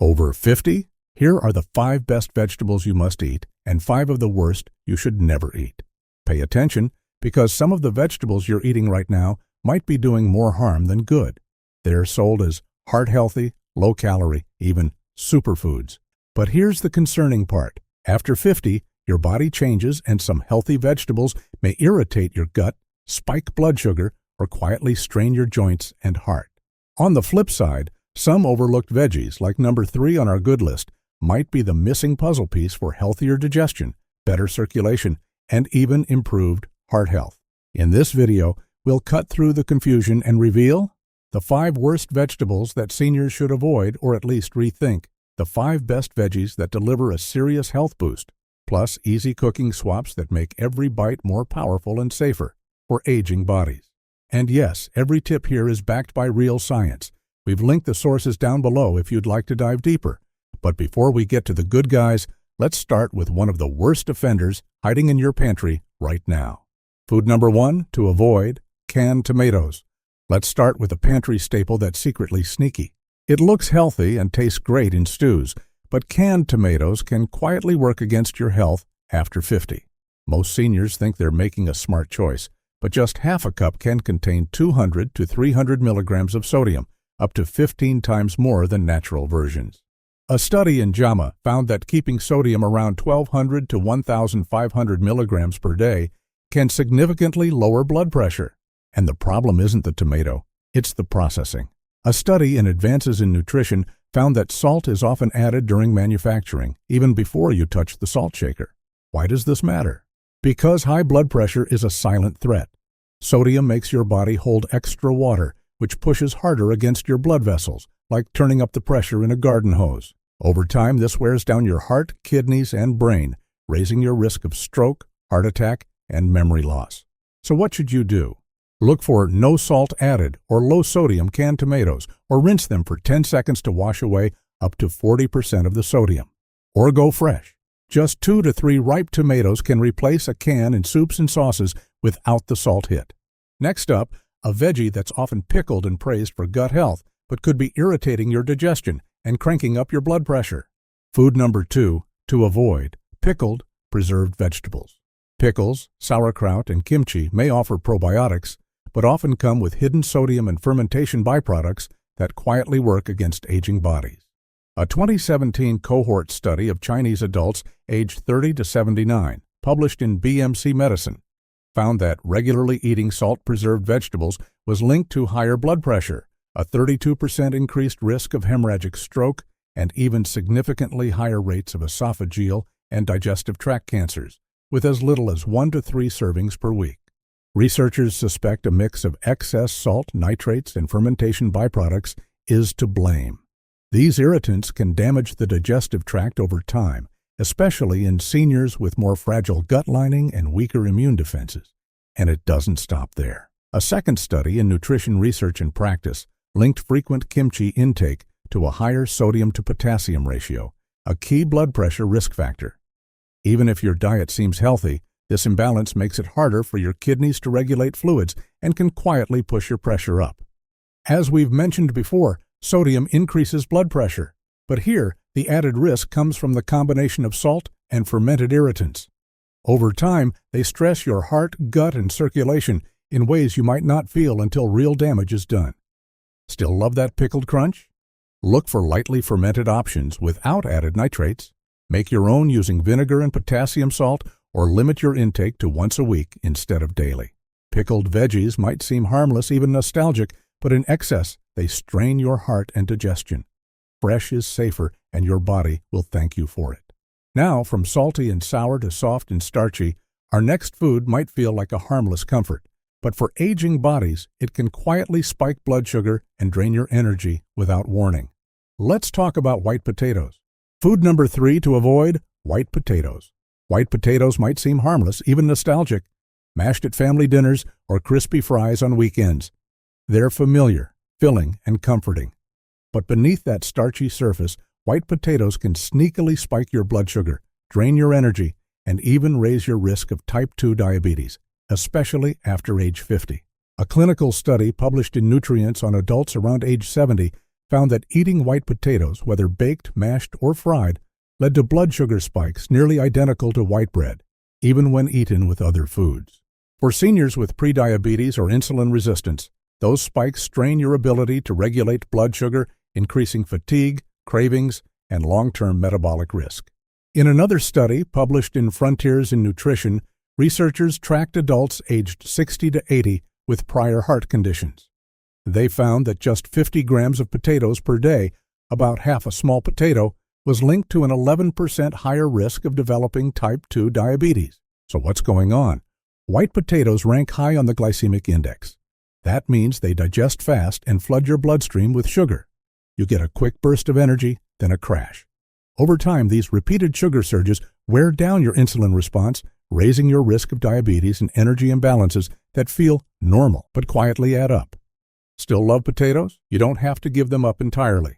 Over 50? Here are the 5 best vegetables you must eat and 5 of the worst you should never eat. Pay attention, because some of the vegetables you're eating right now might be doing more harm than good. They're sold as heart-healthy, low-calorie, even superfoods. But here's the concerning part. After 50, your body changes and some healthy vegetables may irritate your gut, spike blood sugar, or quietly strain your joints and heart. On the flip side, some overlooked veggies, like number 3 on our good list, might be the missing puzzle piece for healthier digestion, better circulation, and even improved heart health. In this video, we'll cut through the confusion and reveal the 5 worst vegetables that seniors should avoid or at least rethink, the 5 best veggies that deliver a serious health boost, plus easy cooking swaps that make every bite more powerful and safer for aging bodies. And yes, every tip here is backed by real science. We've linked the sources down below if you'd like to dive deeper. But before we get to the good guys, let's start with one of the worst offenders hiding in your pantry right now. Food number 1 to avoid: canned tomatoes. Let's start with a pantry staple that's secretly sneaky. It looks healthy and tastes great in stews, but canned tomatoes can quietly work against your health after 50. Most seniors think they're making a smart choice, but just half a cup can contain 200 to 300 milligrams of sodium, up to 15 times more than natural versions. A study in JAMA found that keeping sodium around 1,200 to 1,500 milligrams per day can significantly lower blood pressure. And the problem isn't the tomato, it's the processing. A study in Advances in Nutrition found that salt is often added during manufacturing, even before you touch the salt shaker. Why does this matter? Because high blood pressure is a silent threat. Sodium makes your body hold extra water, which pushes harder against your blood vessels, like turning up the pressure in a garden hose. Over time, this wears down your heart, kidneys, and brain, raising your risk of stroke, heart attack, and memory loss. So what should you do? Look for no salt added or low sodium canned tomatoes, or rinse them for 10 seconds to wash away up to 40% of the sodium. Or go fresh. Just 2 to 3 ripe tomatoes can replace a can in soups and sauces without the salt hit. Next up, a veggie that's often pickled and praised for gut health, but could be irritating your digestion and cranking up your blood pressure. Food number 2 to avoid: pickled, preserved vegetables. Pickles, sauerkraut, and kimchi may offer probiotics, but often come with hidden sodium and fermentation byproducts that quietly work against aging bodies. A 2017 cohort study of Chinese adults aged 30 to 79, published in BMC Medicine, found that regularly eating salt-preserved vegetables was linked to higher blood pressure, a 32% increased risk of hemorrhagic stroke, and even significantly higher rates of esophageal and digestive tract cancers, with as little as 1 to 3 servings per week. Researchers suspect a mix of excess salt, nitrates, and fermentation byproducts is to blame. These irritants can damage the digestive tract over time, especially in seniors with more fragile gut lining and weaker immune defenses. And it doesn't stop there. A second study in Nutrition Research and Practice linked frequent kimchi intake to a higher sodium to potassium ratio, a key blood pressure risk factor. Even if your diet seems healthy, this imbalance makes it harder for your kidneys to regulate fluids and can quietly push your pressure up. As we've mentioned before, sodium increases blood pressure, but here the added risk comes from the combination of salt and fermented irritants. Over time, they stress your heart, gut, and circulation in ways you might not feel until real damage is done. Still love that pickled crunch? Look for lightly fermented options without added nitrates. Make your own using vinegar and potassium salt, or limit your intake to once a week instead of daily. Pickled veggies might seem harmless, even nostalgic, but in excess, they strain your heart and digestion. Fresh is safer, and your body will thank you for it. Now, from salty and sour to soft and starchy, our next food might feel like a harmless comfort, but for aging bodies, it can quietly spike blood sugar and drain your energy without warning. Let's talk about white potatoes. Food number 3 to avoid: white potatoes. White potatoes might seem harmless, even nostalgic, mashed at family dinners or crispy fries on weekends. They're familiar, filling, and comforting. But beneath that starchy surface, white potatoes can sneakily spike your blood sugar, drain your energy, and even raise your risk of type 2 diabetes, especially after age 50. A clinical study published in Nutrients on adults around age 70 found that eating white potatoes, whether baked, mashed, or fried, led to blood sugar spikes nearly identical to white bread, even when eaten with other foods. For seniors with prediabetes or insulin resistance, those spikes strain your ability to regulate blood sugar, increasing fatigue, cravings, and long-term metabolic risk. In another study published in Frontiers in Nutrition, researchers tracked adults aged 60 to 80 with prior heart conditions. They found that just 50 grams of potatoes per day, about half a small potato, was linked to an 11% higher risk of developing type 2 diabetes. So what's going on? White potatoes rank high on the glycemic index. That means they digest fast and flood your bloodstream with sugar. You get a quick burst of energy, then a crash. Over time, these repeated sugar surges wear down your insulin response, raising your risk of diabetes and energy imbalances that feel normal but quietly add up. Still love potatoes? You don't have to give them up entirely.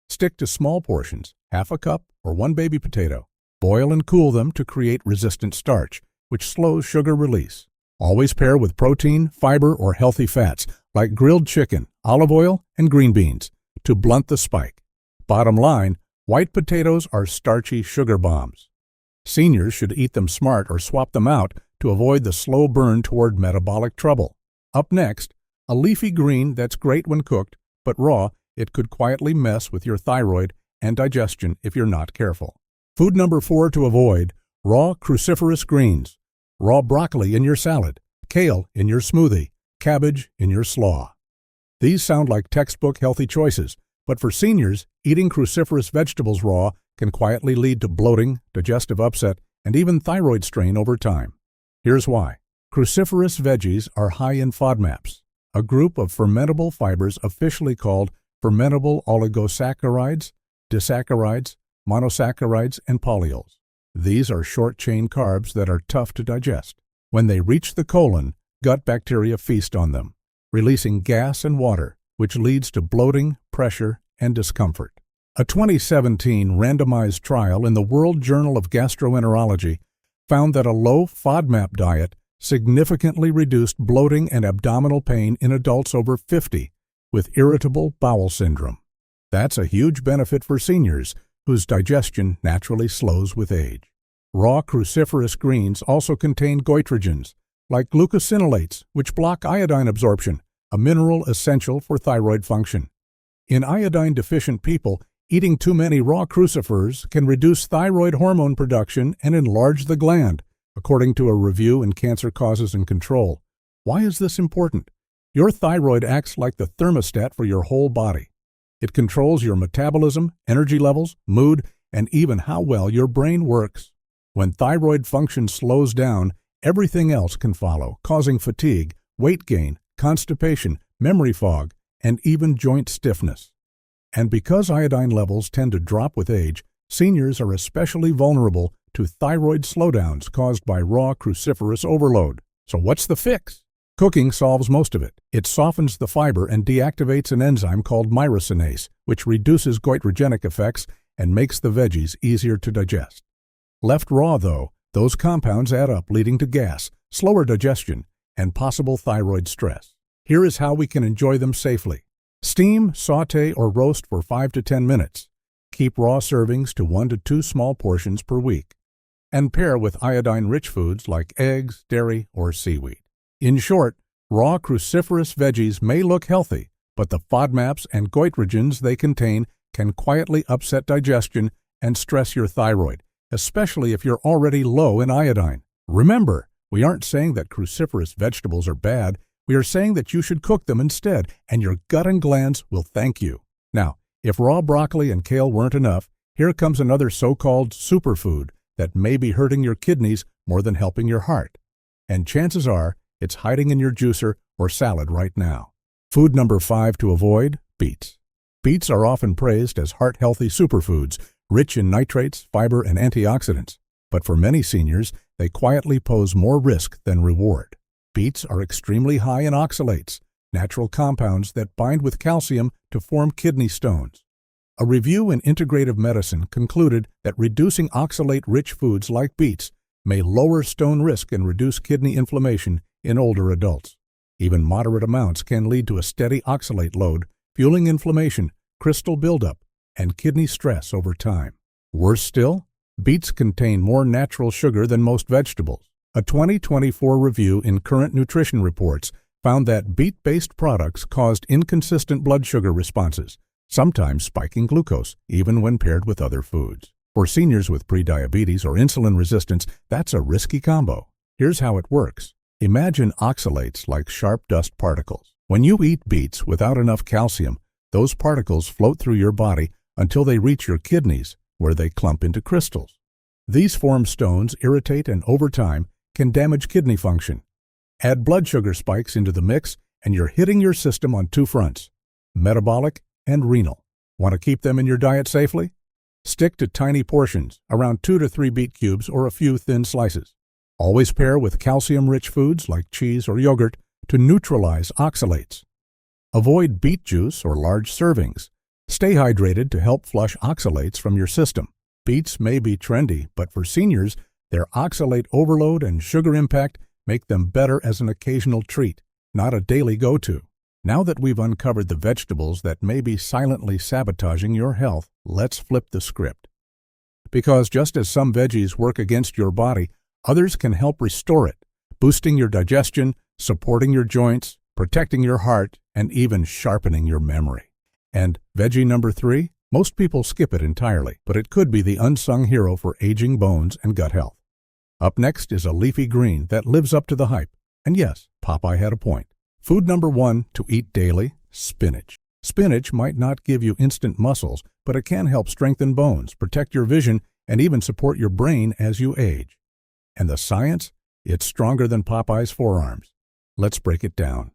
Stick to small portions, half a cup or one baby potato. Boil and cool them to create resistant starch, which slows sugar release. Always pair with protein, fiber, or healthy fats like grilled chicken, olive oil, and green beans to blunt the spike. Bottom line, white potatoes are starchy sugar bombs. Seniors should eat them smart or swap them out to avoid the slow burn toward metabolic trouble. Up next, a leafy green that's great when cooked, but raw, it could quietly mess with your thyroid and digestion if you're not careful. Food number 4 to avoid: raw cruciferous greens. Raw broccoli in your salad, kale in your smoothie, cabbage in your slaw. These sound like textbook healthy choices, but for seniors, eating cruciferous vegetables raw can quietly lead to bloating, digestive upset, and even thyroid strain over time. Here's why. Cruciferous veggies are high in FODMAPs, a group of fermentable fibers officially called fermentable oligosaccharides, disaccharides, monosaccharides, and polyols. These are short-chain carbs that are tough to digest. When they reach the colon, gut bacteria feast on them, releasing gas and water, which leads to bloating, pressure, and discomfort. A 2017 randomized trial in the World Journal of Gastroenterology found that a low FODMAP diet significantly reduced bloating and abdominal pain in adults over 50 with irritable bowel syndrome. That's a huge benefit for seniors whose digestion naturally slows with age. Raw cruciferous greens also contain goitrogens, like glucosinolates, which block iodine absorption, a mineral essential for thyroid function. In iodine-deficient people, eating too many raw crucifers can reduce thyroid hormone production and enlarge the gland, according to a review in Cancer Causes and Control. Why is this important? Your thyroid acts like the thermostat for your whole body. It controls your metabolism, energy levels, mood, and even how well your brain works. When thyroid function slows down, everything else can follow, causing fatigue, weight gain, constipation, memory fog, and even joint stiffness. And because iodine levels tend to drop with age, seniors are especially vulnerable to thyroid slowdowns caused by raw cruciferous overload. So what's the fix? Cooking solves most of it. It softens the fiber and deactivates an enzyme called myrosinase, which reduces goitrogenic effects and makes the veggies easier to digest. Left raw, though, those compounds add up, leading to gas, slower digestion, and possible thyroid stress. Here is how we can enjoy them safely. Steam, saute, or roast for 5 to 10 minutes. Keep raw servings to 1 to 2 small portions per week. And pair with iodine-rich foods like eggs, dairy, or seaweed. In short, raw cruciferous veggies may look healthy, but the FODMAPs and goitrogens they contain can quietly upset digestion and stress your thyroid, especially if you're already low in iodine. Remember, we aren't saying that cruciferous vegetables are bad. We are saying that you should cook them instead, and your gut and glands will thank you. Now, if raw broccoli and kale weren't enough, here comes another so-called superfood that may be hurting your kidneys more than helping your heart. And chances are, it's hiding in your juicer or salad right now. Food number 5 to avoid: beets. Beets are often praised as heart-healthy superfoods, rich in nitrates, fiber, and antioxidants. But for many seniors, they quietly pose more risk than reward. Beets are extremely high in oxalates, natural compounds that bind with calcium to form kidney stones. A review in Integrative Medicine concluded that reducing oxalate-rich foods like beets may lower stone risk and reduce kidney inflammation in older adults. Even moderate amounts can lead to a steady oxalate load, fueling inflammation, crystal buildup, and kidney stress over time. Worse still, beets contain more natural sugar than most vegetables. A 2024 review in Current Nutrition Reports found that beet-based products caused inconsistent blood sugar responses, sometimes spiking glucose, even when paired with other foods. For seniors with prediabetes or insulin resistance, that's a risky combo. Here's how it works. Imagine oxalates like sharp dust particles. When you eat beets without enough calcium, those particles float through your body until they reach your kidneys, where they clump into crystals. These form stones, irritate, and over time can damage kidney function. Add blood sugar spikes into the mix, and you're hitting your system on two fronts: metabolic and renal. Want to keep them in your diet safely? Stick to tiny portions, around 2 to 3 beet cubes or a few thin slices. Always pair with calcium-rich foods like cheese or yogurt to neutralize oxalates. Avoid beet juice or large servings. Stay hydrated to help flush oxalates from your system. Beets may be trendy, but for seniors, their oxalate overload and sugar impact make them better as an occasional treat, not a daily go-to. Now that we've uncovered the vegetables that may be silently sabotaging your health, let's flip the script. Because just as some veggies work against your body, others can help restore it, boosting your digestion, supporting your joints, protecting your heart, and even sharpening your memory. And veggie number 3? Most people skip it entirely, but it could be the unsung hero for aging bones and gut health. Up next is a leafy green that lives up to the hype. And yes, Popeye had a point. Food number 1 to eat daily: spinach. Spinach might not give you instant muscles, but it can help strengthen bones, protect your vision, and even support your brain as you age. And the science? It's stronger than Popeye's forearms. Let's break it down.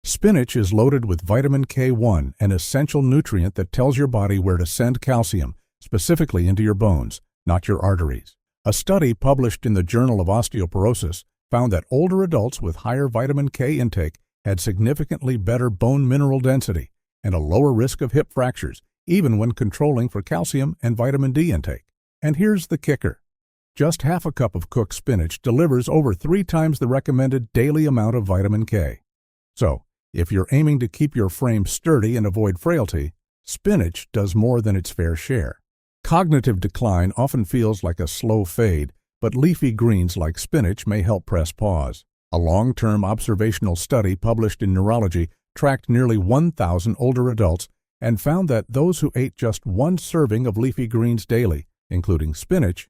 Spinach is loaded with vitamin K1, an essential nutrient that tells your body where to send calcium, specifically into your bones, not your arteries. A study published in the Journal of Osteoporosis found that older adults with higher vitamin K intake had significantly better bone mineral density and a lower risk of hip fractures, even when controlling for calcium and vitamin D intake. And here's the kicker. Just half a cup of cooked spinach delivers over 3 times the recommended daily amount of vitamin K. So, if you're aiming to keep your frame sturdy and avoid frailty, spinach does more than its fair share. Cognitive decline often feels like a slow fade, but leafy greens like spinach may help press pause. A long-term observational study published in Neurology tracked nearly 1,000 older adults and found that those who ate just 1 serving of leafy greens daily, including spinach,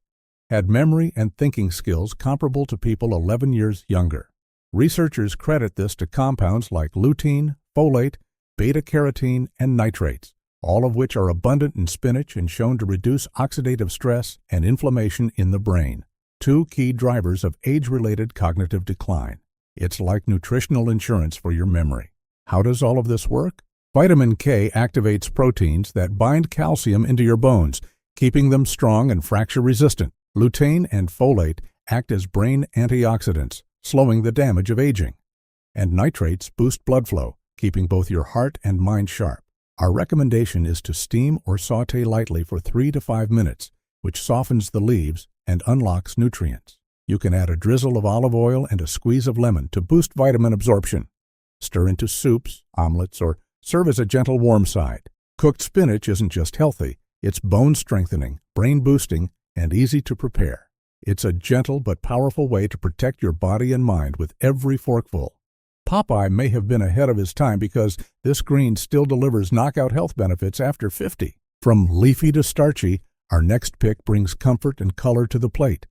had memory and thinking skills comparable to people 11 years younger. Researchers credit this to compounds like lutein, folate, beta-carotene, and nitrates, all of which are abundant in spinach and shown to reduce oxidative stress and inflammation in the brain, 2 key drivers of age-related cognitive decline. It's like nutritional insurance for your memory. How does all of this work? Vitamin K activates proteins that bind calcium into your bones, keeping them strong and fracture-resistant. Lutein and folate act as brain antioxidants, slowing the damage of aging. And nitrates boost blood flow, keeping both your heart and mind sharp. Our recommendation is to steam or saute lightly for 3 to 5 minutes, which softens the leaves and unlocks nutrients. You can add a drizzle of olive oil and a squeeze of lemon to boost vitamin absorption. Stir into soups, omelets, or serve as a gentle warm side. Cooked spinach isn't just healthy, it's bone-strengthening, brain-boosting, and easy to prepare. It's a gentle but powerful way to protect your body and mind with every forkful. Popeye may have been ahead of his time because this green still delivers knockout health benefits after 50. From leafy to starchy, our next pick brings comfort and color to the plate.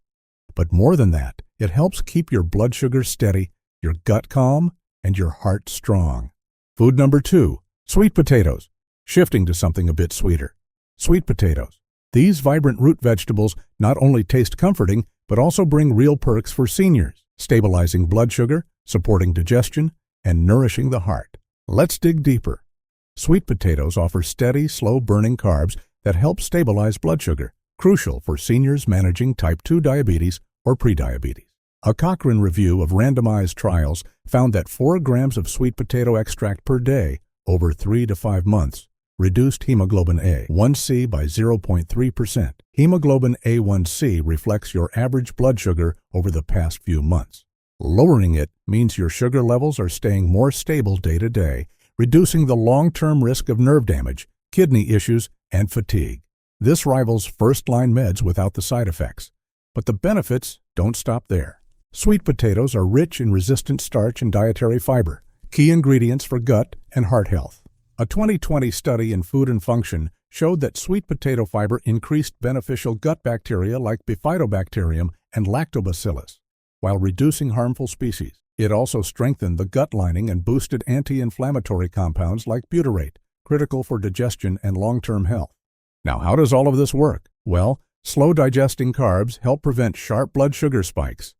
But more than that, it helps keep your blood sugar steady, your gut calm, and your heart strong. Food number 2, sweet potatoes. Shifting to something a bit sweeter. Sweet potatoes. These vibrant root vegetables not only taste comforting, but also bring real perks for seniors, stabilizing blood sugar, supporting digestion, and nourishing the heart. Let's dig deeper. Sweet potatoes offer steady, slow-burning carbs that help stabilize blood sugar, crucial for seniors managing type 2 diabetes or prediabetes. A Cochrane review of randomized trials found that 4 grams of sweet potato extract per day over 3 to 5 months reduced hemoglobin A1C by 0.3%. Hemoglobin A1C reflects your average blood sugar over the past few months. Lowering it means your sugar levels are staying more stable day to day, reducing the long-term risk of nerve damage, kidney issues, and fatigue. This rivals first-line meds without the side effects. But the benefits don't stop there. Sweet potatoes are rich in resistant starch and dietary fiber, key ingredients for gut and heart health. A 2020 study in Food and Function showed that sweet potato fiber increased beneficial gut bacteria like Bifidobacterium and Lactobacillus, while reducing harmful species. It also strengthened the gut lining and boosted anti-inflammatory compounds like butyrate, critical for digestion and long-term health. Now, how does all of this work? Well, slow digesting carbs help prevent sharp blood sugar spikes.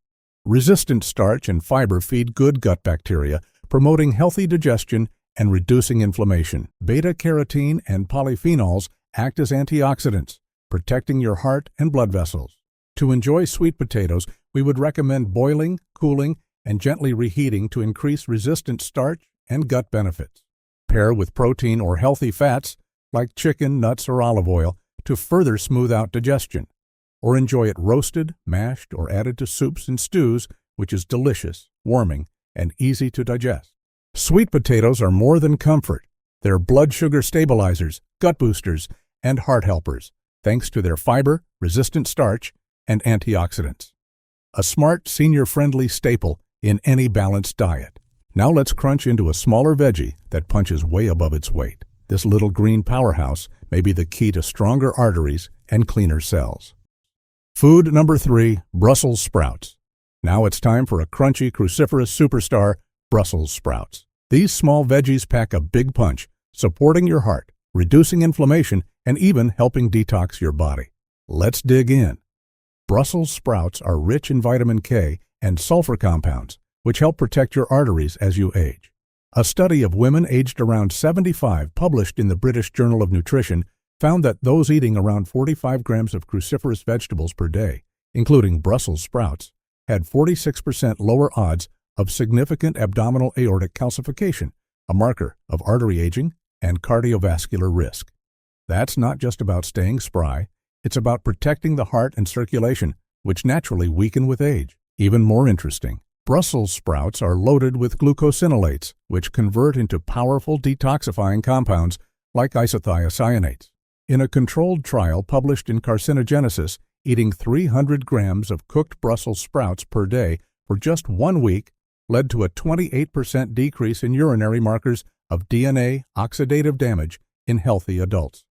Resistant starch and fiber feed good gut bacteria, promoting healthy digestion and reducing inflammation. Beta-carotene and polyphenols act as antioxidants, protecting your heart and blood vessels. To enjoy sweet potatoes, we would recommend boiling, cooling, and gently reheating to increase resistant starch and gut benefits. Pair with protein or healthy fats, like chicken, nuts, or olive oil, to further smooth out digestion. Or enjoy it roasted, mashed, or added to soups and stews, which is delicious, warming, and easy to digest. Sweet potatoes are more than comfort. They're blood sugar stabilizers, gut boosters, and heart helpers, thanks to their fiber, resistant starch, and antioxidants. A smart, senior-friendly staple in any balanced diet. Now let's crunch into a smaller veggie that punches way above its weight. This little green powerhouse may be the key to stronger arteries and cleaner cells. Food number 3, Brussels sprouts. Now it's time for a crunchy, cruciferous superstar, Brussels sprouts. These small veggies pack a big punch, supporting your heart, reducing inflammation, and even helping detox your body. Let's dig in. Brussels sprouts are rich in vitamin K and sulfur compounds, which help protect your arteries as you age. A study of women aged around 75 published in the British Journal of Nutrition found that those eating around 45 grams of cruciferous vegetables per day, including Brussels sprouts, had 46% lower odds of significant abdominal aortic calcification, a marker of artery aging and cardiovascular risk. That's not just about staying spry, it's about protecting the heart and circulation, which naturally weaken with age. Even more interesting, Brussels sprouts are loaded with glucosinolates, which convert into powerful detoxifying compounds like isothiocyanates. In a controlled trial published in Carcinogenesis, eating 300 grams of cooked Brussels sprouts per day for just 1 week led to a 28% decrease in urinary markers of DNA oxidative damage in healthy adults.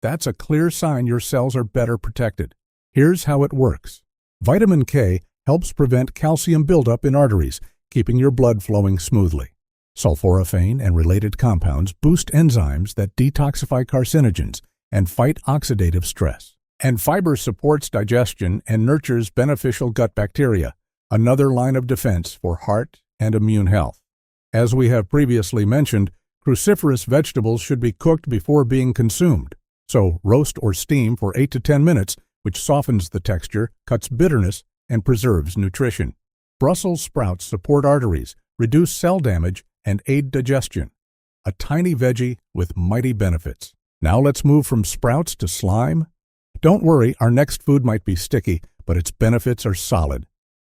That's a clear sign your cells are better protected. Here's how it works. Vitamin K helps prevent calcium buildup in arteries, keeping your blood flowing smoothly. Sulforaphane and related compounds boost enzymes that detoxify carcinogens and fight oxidative stress. And fiber supports digestion and nurtures beneficial gut bacteria, another line of defense for heart and immune health. As we have previously mentioned, cruciferous vegetables should be cooked before being consumed. So roast or steam for 8 to 10 minutes, which softens the texture, cuts bitterness, and preserves nutrition. Brussels sprouts support arteries, reduce cell damage, and aid digestion. A tiny veggie with mighty benefits. Now let's move from sprouts to slime. Don't worry, our next food might be sticky, but its benefits are solid.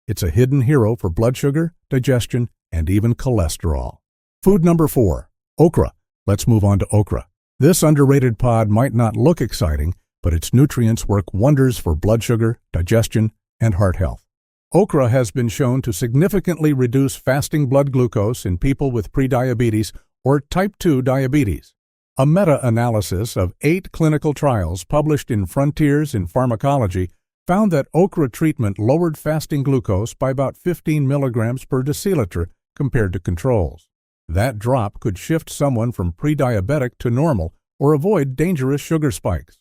It's a hidden hero for blood sugar, digestion, and even cholesterol. Food number 4, okra. Let's move on to okra. This underrated pod might not look exciting, but its nutrients work wonders for blood sugar, digestion, and heart health. Okra has been shown to significantly reduce fasting blood glucose in people with prediabetes or type 2 diabetes. A meta-analysis of 8 clinical trials published in Frontiers in Pharmacology found that okra treatment lowered fasting glucose by about 15 milligrams per deciliter compared to controls. That drop could shift someone from pre-diabetic to normal or avoid dangerous sugar spikes.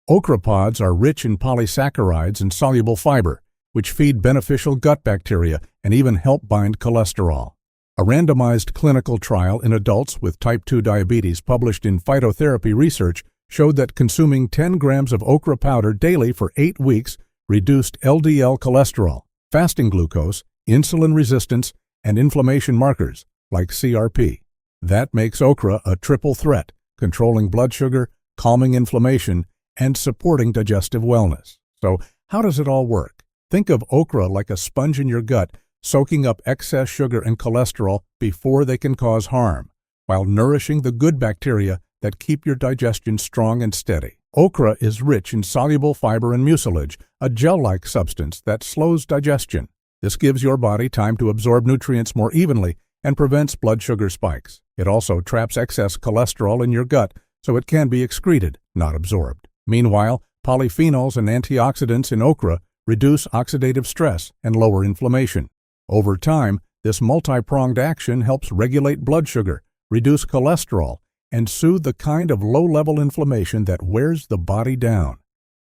Okra pods are rich in polysaccharides and soluble fiber, which feed beneficial gut bacteria and even help bind cholesterol. A randomized clinical trial in adults with type 2 diabetes published in Phytotherapy Research showed that consuming 10 grams of okra powder daily for 8 weeks reduced LDL cholesterol, fasting glucose, insulin resistance, and inflammation markers like CRP. That makes okra a triple threat, controlling blood sugar, calming inflammation, and supporting digestive wellness. So, how does it all work? Think of okra like a sponge in your gut, soaking up excess sugar and cholesterol before they can cause harm, while nourishing the good bacteria that keep your digestion strong and steady. Okra is rich in soluble fiber and mucilage, a gel-like substance that slows digestion. This gives your body time to absorb nutrients more evenly and prevents blood sugar spikes. It also traps excess cholesterol in your gut so it can be excreted, not absorbed. Meanwhile, polyphenols and antioxidants in okra reduce oxidative stress and lower inflammation. Over time, this multi-pronged action helps regulate blood sugar, reduce cholesterol, and soothe the kind of low-level inflammation that wears the body down.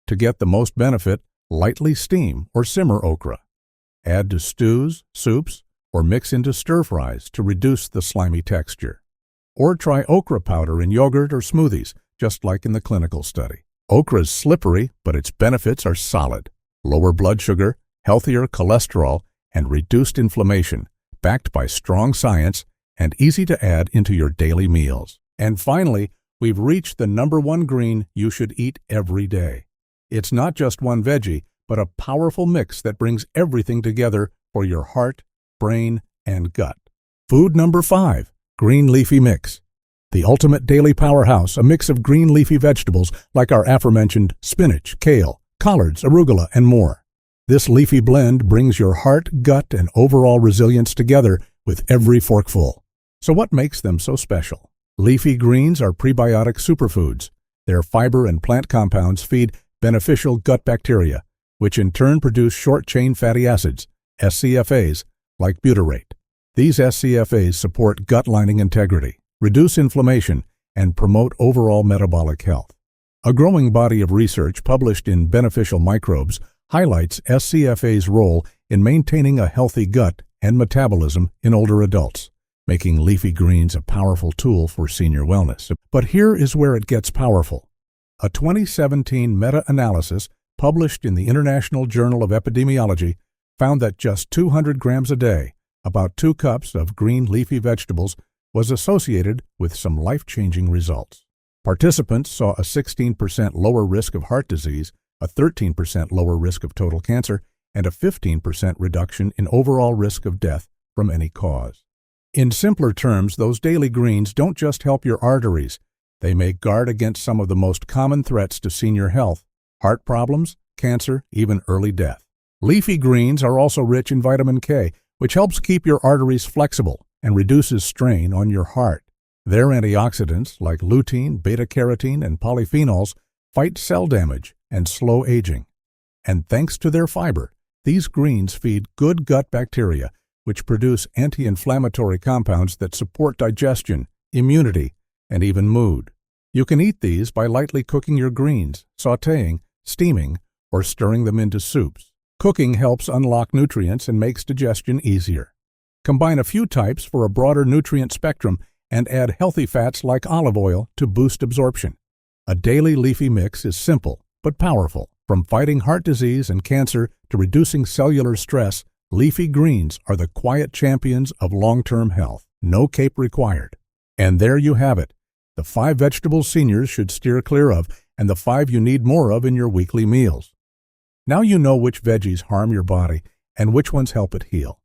To get the most benefit, lightly steam or simmer okra. Add to stews, soups, or mix into stir-fries to reduce the slimy texture. Or try okra powder in yogurt or smoothies, just like in the clinical study. Okra is slippery, but its benefits are solid. Lower blood sugar, healthier cholesterol, and reduced inflammation, backed by strong science and easy to add into your daily meals. And finally, we've reached the #1 green you should eat every day. It's not just one veggie, but a powerful mix that brings everything together for your heart, brain, and gut. Food number 5, green leafy mix. The ultimate daily powerhouse, a mix of green leafy vegetables like our aforementioned spinach, kale, collards, arugula, and more. This leafy blend brings your heart, gut, and overall resilience together with every forkful. So what makes them so special? Leafy greens are prebiotic superfoods. Their fiber and plant compounds feed beneficial gut bacteria, which in turn produce short-chain fatty acids, SCFAs, like butyrate. These SCFAs support gut lining integrity, reduce inflammation, and promote overall metabolic health. A growing body of research published in Beneficial Microbes highlights SCFA's role in maintaining a healthy gut and metabolism in older adults, making leafy greens a powerful tool for senior wellness. But here is where it gets powerful. A 2017 meta-analysis published in the International Journal of Epidemiology found that just 200 grams a day, about 2 cups of green leafy vegetables, was associated with some life-changing results. Participants saw a 16% lower risk of heart disease, a 13% lower risk of total cancer, and a 15% reduction in overall risk of death from any cause. In simpler terms, those daily greens don't just help your arteries. They may guard against some of the most common threats to senior health: heart problems, cancer, even early death. Leafy greens are also rich in vitamin K, which helps keep your arteries flexible and reduces strain on your heart. Their antioxidants, like lutein, beta-carotene, and polyphenols, fight cell damage and slow aging. And thanks to their fiber, these greens feed good gut bacteria, which produce anti-inflammatory compounds that support digestion, immunity, and even mood. You can eat these by lightly cooking your greens, sautéing, steaming, or stirring them into soups. Cooking helps unlock nutrients and makes digestion easier. Combine a few types for a broader nutrient spectrum and add healthy fats like olive oil to boost absorption. A daily leafy mix is simple but powerful. From fighting heart disease and cancer to reducing cellular stress, leafy greens are the quiet champions of long-term health. No cape required. And there you have it, the 5 vegetables seniors should steer clear of and the 5 you need more of in your weekly meals. Now you know which veggies harm your body and which ones help it heal.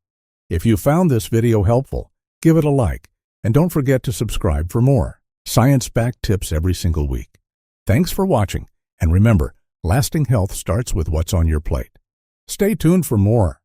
If you found this video helpful, give it a like, and don't forget to subscribe for more science-backed tips every single week. Thanks for watching, and remember, lasting health starts with what's on your plate. Stay tuned for more.